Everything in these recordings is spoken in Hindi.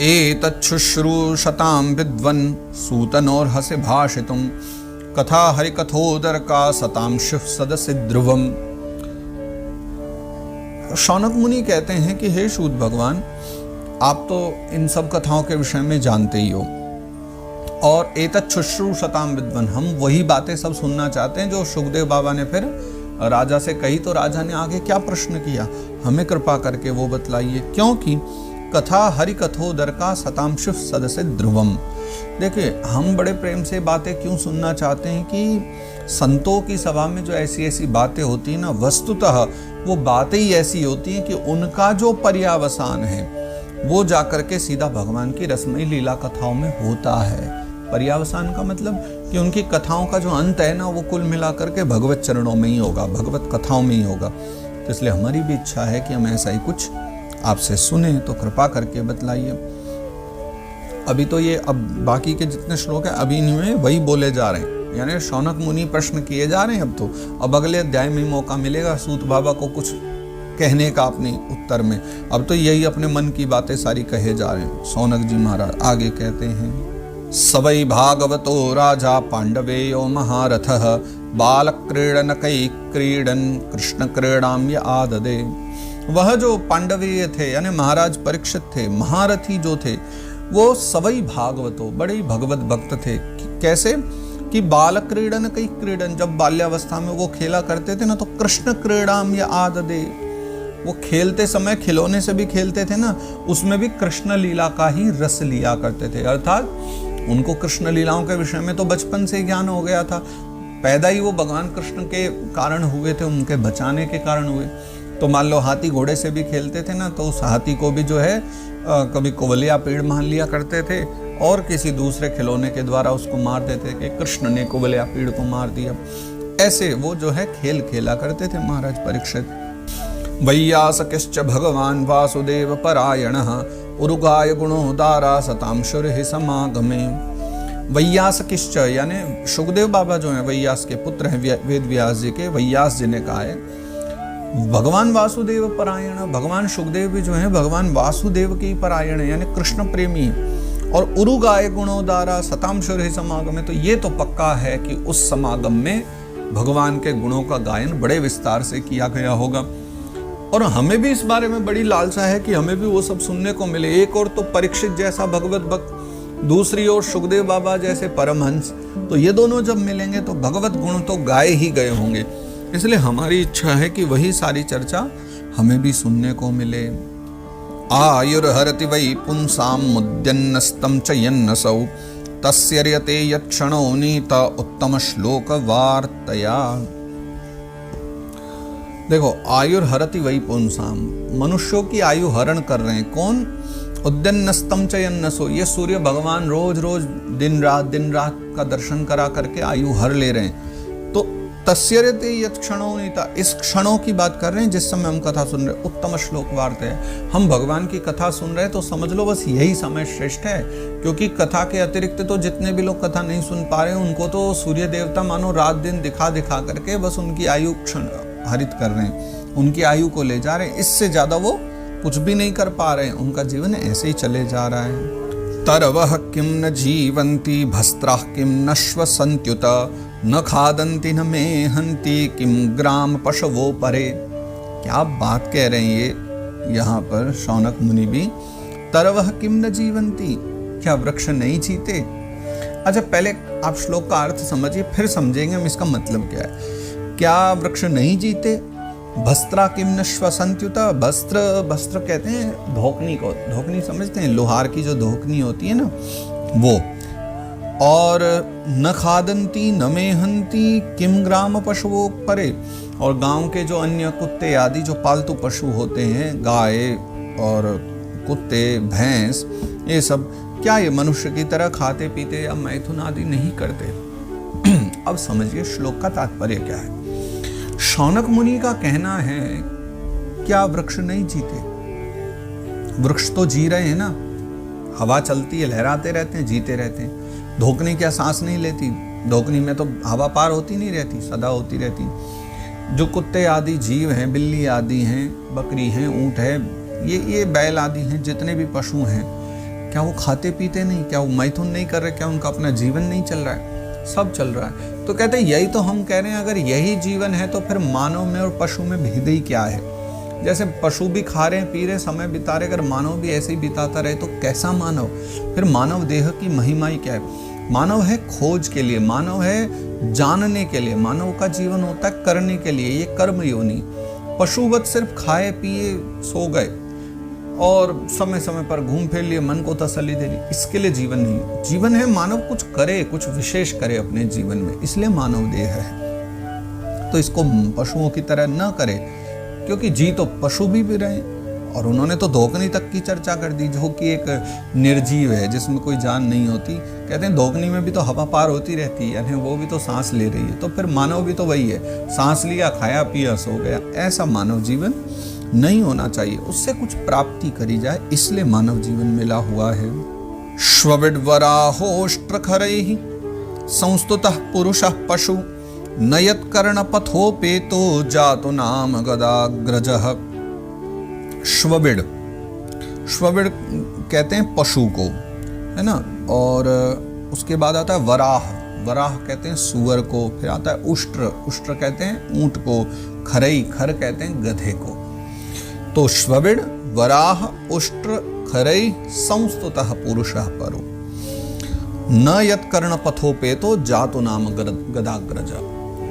एतच्छुश्रूषतां विद्वन् सूतनोर्हसि भाषितुं कथा हरिकथोदर का सतांशु सदस्य ध्रुवम। शौनक मुनि कहते हैं कि हे सूत भगवान, आप तो इन सब कथाओं के विषय में जानते ही हो, और एतच्छुश्रूषतां विद्वन्, हम वही बातें सब सुनना चाहते हैं जो सुखदेव बाबा ने फिर राजा से कही। तो राजा ने आगे क्या प्रश्न किया, हमें कृपा करके वो बतलाइए। क्योंकि कथा हरि कथोदर का सतांशु सदस्य ध्रुवम। देखिए, हम बड़े प्रेम से बातें क्यों सुनना चाहते हैं कि संतों की सभा में जो ऐसी ऐसी बातें होती है ना, वस्तुतः वो बातें ही ऐसी होती हैं कि उनका जो पर्यावसान है वो जाकर के सीधा भगवान की रसमयी लीला कथाओं में होता है। पर्यावसान का मतलब कि उनकी कथाओं का जो अंत है ना, वो कुल मिलाकर के भगवत चरणों में ही होगा, भगवत कथाओं में ही होगा। तो इसलिए हमारी भी इच्छा है कि हम ऐसा ही कुछ आपसे सुने, तो कृपा करके बतलाइए। अभी तो ये अब बाकी के जितने श्लोक हैं अभी इनमें वही बोले जा रहे हैं, यानी शौनक मुनि प्रश्न किए जा रहे हैं। अब अगले अध्याय में मौका मिलेगा सूत बाबा को कुछ कहने का अपने उत्तर में। अब तो यही अपने मन की बातें सारी कहे जा रहे हैं। शौनक जी महाराज आगे कहते हैं, सवै भागवतो राजा पांडवेयो महारथः बालक्रीडनकै क्रीडन कृष्ण क्रीडाम्य आददे। वह जो पांडवीय थे यानी महाराज परीक्षित थे, महारथी जो थे, वो सवै भागवतो, बड़े ही भगवत भक्त थे। कैसे कि बाल क्रीडन कई क्रीडन, जब बाल्यावस्था में वो खेला करते थे ना, तो कृष्ण क्रीडाम या आददे, वो खेलते समय खिलौने से भी खेलते थे ना, उसमें भी कृष्ण लीला का ही रस लिया करते थे। अर्थात उनको कृष्ण लीलाओं के विषय में तो बचपन से ज्ञान हो गया था। पैदा ही वो भगवान कृष्ण के कारण हुए थे, उनके बचाने के कारण हुए। तो मान लो हाथी घोड़े से भी खेलते थे ना, तो उस हाथी को भी जो है कभी कुवलिया पेड़ मान लिया करते थे और किसी दूसरे खिलौने के द्वारा उसको मार देते कि कृष्ण ने कुवलिया पेड़ को मार दिया। ऐसे वो जो है खेल खेला करते थे महाराज परीक्षित। वैयासकिश्च भगवान वासुदेव परायणः उरुगाय गुणोदारा सतांशुर्हि समागमे। वैयासकिश्च यानी सुखदेव बाबा जो हैं वैयास के पुत्र हैं, वेद व्यास जी के। वैयास जी ने कहा है भगवान वासुदेव परायण, भगवान सुखदेव भी जो है भगवान वासुदेव के परायण है, यानी कृष्ण प्रेमी। और उरुगाय गुणोदारा सतांशुर्हि समागमे, तो ये तो पक्का है कि उस समागम में भगवान के गुणों का गायन बड़े विस्तार से किया गया होगा। और हमें भी इस बारे में बड़ी लालसा है कि हमें भी वो सब सुनने को मिले। एक और तो परीक्षित जैसा भगवत भक्त, दूसरी ओर सुखदेव बाबा जैसे परमहंस, तो ये दोनों जब मिलेंगे तो भगवत गुण तो गाए ही गए होंगे। इसलिए हमारी इच्छा है कि वही सारी चर्चा हमें भी सुनने को मिले। आयुर्हरति वै पुंसां मुद्यन्नस्तं च यन्नसौ तस्य र्यते यत्क्षणो नीत उत्तम श्लोक वार्तया। देखो, आयुर्हरति वै पुंसां, मनुष्यों की आयु हरण कर रहे हैं कौन? उद्यन्नस्तं च यन्नसो, ये सूर्य भगवान रोज रोज दिन रात का दर्शन करा करके आयु हर ले रहे हैं। तो तस्यर्यते यत् क्षणो नीता, इस क्षणों की बात कर रहे हैं जिस समय हम कथा सुन रहे हैं। उत्तम श्लोक वार्ते है, हम भगवान की कथा सुन रहे हैं तो समझ लो बस यही समय श्रेष्ठ है। क्योंकि कथा के अतिरिक्त तो जितने भी लोग कथा नहीं सुन पा रहे हैं, उनको तो सूर्य देवता मानो रात दिन दिखा करके बस उनकी आयु क्षण हरित कर रहे हैं, उनकी आयु को ले जा रहे हैं। इससे ज्यादा वो कुछ भी नहीं कर पा रहे हैं, उनका जीवन ऐसे ही चले जा रहा है। तरवः किं न जीवन्ति भस्त्राः किं न श्वसन्त्युत न खादन्ति न मेहन्ति किं ग्राम पशवो परे। क्या बात कह रहे हैं ये यहाँ पर शौनक मुनि भी। तरवः किं न जीवन्ति, क्या वृक्ष नहीं जीते? अच्छा, पहले आप श्लोक का अर्थ समझिए, फिर समझेंगे हम इसका मतलब क्या है। क्या वृक्ष नहीं जीते? भस्त्रा किम न श्वसन्त्युत, भस्त्र कहते हैं धोकनी को, धोकनी समझते हैं, लोहार की जो धोकनी होती है ना वो। और न खादंती न मेहंती किम ग्राम पशुओं परे, और गांव के जो अन्य कुत्ते आदि जो पालतू पशु होते हैं, गाय और कुत्ते भैंस, ये सब क्या ये मनुष्य की तरह खाते पीते या मैथुन आदि नहीं करते? अब समझिए श्लोक का तात्पर्य क्या है। शौनक मुनि का कहना है क्या वृक्ष नहीं जीते? वृक्ष तो जी रहे हैं ना, हवा चलती है, लहराते रहते हैं, जीते रहते हैं। धोकनी क्या सांस नहीं लेती? धोकनी में तो हवा पार होती नहीं रहती, सदा होती रहती। जो कुत्ते आदि जीव हैं, बिल्ली आदि हैं, बकरी हैं, ऊंट है, ये बैल आदि हैं, जितने भी पशु हैं, क्या वो खाते पीते नहीं, क्या वो मैथुन नहीं कर रहे, क्या उनका अपना जीवन नहीं चल रहा है? सब चल रहा है। तो कहते हैं यही तो हम कह रहे हैं, अगर यही जीवन है तो फिर मानव में और पशु में भेद ही क्या है? जैसे पशु भी खा रहे पी रहे समय बिता रहे, अगर मानव भी ऐसे ही बिताता रहे तो कैसा मानव? फिर मानव देह की महिमा ही क्या है? मानव है खोज के लिए, मानव है जानने के लिए, मानव का जीवन होता है करने के लिए, ये कर्म योनि। पशुवत सिर्फ खाए पिए सो गए और समय समय पर घूम फिर लिए, मन को तसल्ली दे ली, इसके लिए जीवन नहीं। जीवन है मानव कुछ करे, कुछ विशेष करे अपने जीवन में, इसलिए मानव देह है। तो इसको पशुओं की तरह न करे, क्योंकि जी तो पशु भी रहे। और उन्होंने तो धोकनी तक की चर्चा कर दी, जो कि एक निर्जीव है जिसमें कोई जान नहीं होती। कहते हैं धोकनी में भी तो हवा पार होती रहती है, यानी वो भी तो सांस ले रही है। तो फिर मानव भी तो वही है, सांस लिया, खाया पिया, सो गया। ऐसा मानव जीवन नहीं होना चाहिए, उससे कुछ प्राप्ति करी जाए, इसलिए मानव जीवन मिला हुआ है। श्वविड्वराहोष्ट्रखरैः संस्तुतः पुरुषः पशु नयत्कर्णपथोपेतो जातु नाम गदाग्रजः। श्वविड, श्वविड कहते हैं पशु को, है ना। और उसके बाद आता है वराह, वराह कहते हैं सुअर को। फिर आता है उष्ट्र, उष्ट्र कहते हैं ऊंट को। खरई, खर कहते हैं गधे को। तो श्वविड, वराह, उष्ट्र, खरई संस्तुतः पुरुषः परो न यत्कर्ण पथोपेतो जातु नाम गदाग्रज।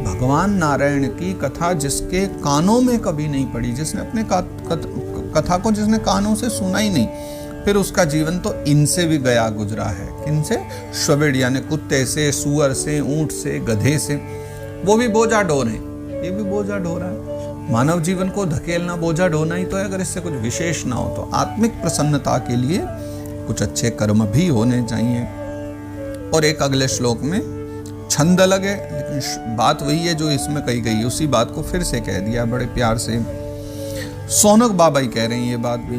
भगवान नारायण की कथा जिसके कानों में कभी नहीं पड़ी, जिसने अपने कथा को जिसने कानों से सुना ही नहीं, फिर उसका जीवन तो इनसे भी गया गुजरा है। किनसे? श्वविड यानी कुत्ते से, सुअर से, ऊंट से, गधे से। वो भी बोझा ढो रहे, ये भी बोझा ढो रहा है। मानव जीवन को धकेलना, बोझा ढोना ही तो है। अगर इससे कुछ विशेष ना हो तो आत्मिक प्रसन्नता के लिए कुछ अच्छे कर्म भी होने चाहिए। और एक अगले श्लोक में छंद लगे, लेकिन बात वही है जो इसमें कही गई, उसी बात को फिर से कह दिया बड़े प्यार से। सोनक बाबा ही कह रहे हैं ये बात भी।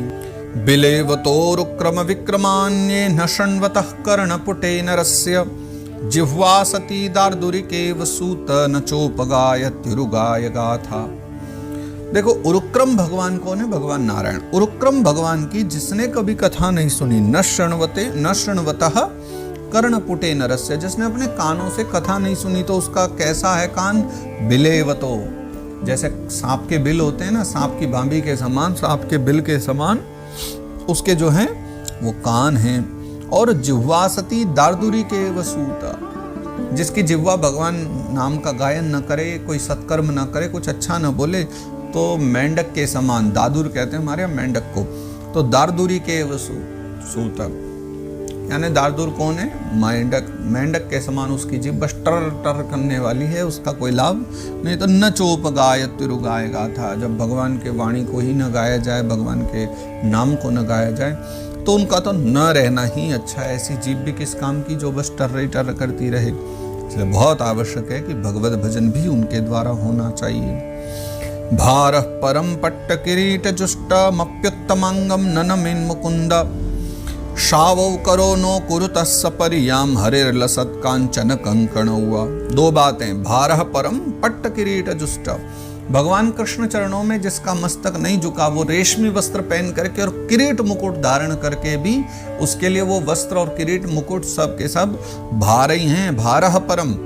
बिलेवतोरुक्रम विक्रमान्ये न शृण्वतः कर्णपुटे नरस्य जिह्वा सती दार्दुरिकेव सूत न चोपगायत्युरुगाय गाथा। देखो उरुक्रम भगवान कौन है? भगवान नारायण। उरुक्रम भगवान की जिसने कभी कथा नहीं सुनी, न शृण्वतः कर्णपुटे नरस्य, जिसने अपने कानों से कथा नहीं सुनी तो उसका कैसा है कान? बिलेवतो, जैसे सांप के बिल होते हैं ना, सांप की भांभी के समान, सांप के बिल के समान उसके जो हैं वो कान हैं। और जिह्वासती दार्दुरी के वसूता, जिसकी जिह्वा भगवान नाम का गायन न करे, कोई सत्कर्म न करे, कुछ अच्छा न बोले, तो मेंढक के समान, दादुर कहते हैं हमारे यहाँ मेंढक को, तो दारदुरी के वसूता यानी दारदूर कौन है? मेंढक। मेंढक के समान उसकी जीभ बस टर टर करने वाली है, उसका कोई लाभ नहीं। तो न चोप गायत्युरुगाय गाथा, जब भगवान के वाणी को ही न गाया जाए, भगवान के नाम को न गाया जाए, तो उनका तो न रहना ही अच्छा है। ऐसी जीभ भी किस काम की जो बस टर करती रहे। इसलिए बहुत आवश्यक है कि भगवत भजन भी उनके द्वारा होना चाहिए। भारः परम पट्ट किरीट जुष्टमप्युत्तमांगम ननमेन मुकुंद शावौ करो नो कुरुतः सपरियाम हरिर्लसत् कांचन कंकण हुआ। दो बातें, भारः परम पट्ट किरीट जुष्ट, भगवान कृष्ण चरणों में जिसका मस्तक नहीं झुका, वो रेशमी वस्त्र पहन करके और किरीट मुकुट धारण करके भी उसके लिए वो वस्त्र और किरीट मुकुट सब के सब भार ही हैं। भारः परम।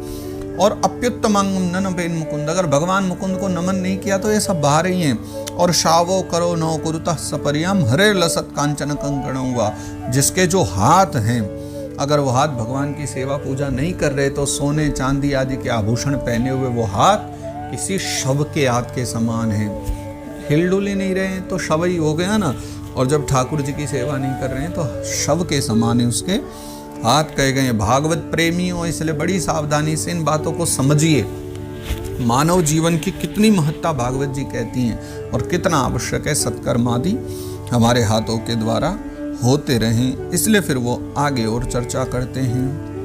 और अप्युत्तमांगम ननमेन मुकुंद, अगर भगवान मुकुंद को नमन नहीं किया तो ये सब भार ही हैं। और शावो करो नो कुरुतः सपरियाम हरिर्लसत् कांचन कंकण हुआ, जिसके जो हाथ हैं, अगर वो हाथ भगवान की सेवा पूजा नहीं कर रहे तो सोने चांदी आदि के आभूषण पहने हुए वो हाथ किसी शव के हाथ के समान है। हिलडुल ही नहीं रहे हैं तो शव ही हो गया ना। और जब ठाकुर जी की सेवा नहीं कर रहे हैं तो शव के समान है उसके हाथ कहे गए। भागवत प्रेमी हो, इसलिए बड़ी सावधानी से इन बातों को समझिए। मानव जीवन की कितनी महत्ता भागवत जी कहती हैं और कितना आवश्यक है सत्कर्म आदि हमारे हाथों के द्वारा होते रहें। इसलिए फिर वो आगे और चर्चा करते हैं।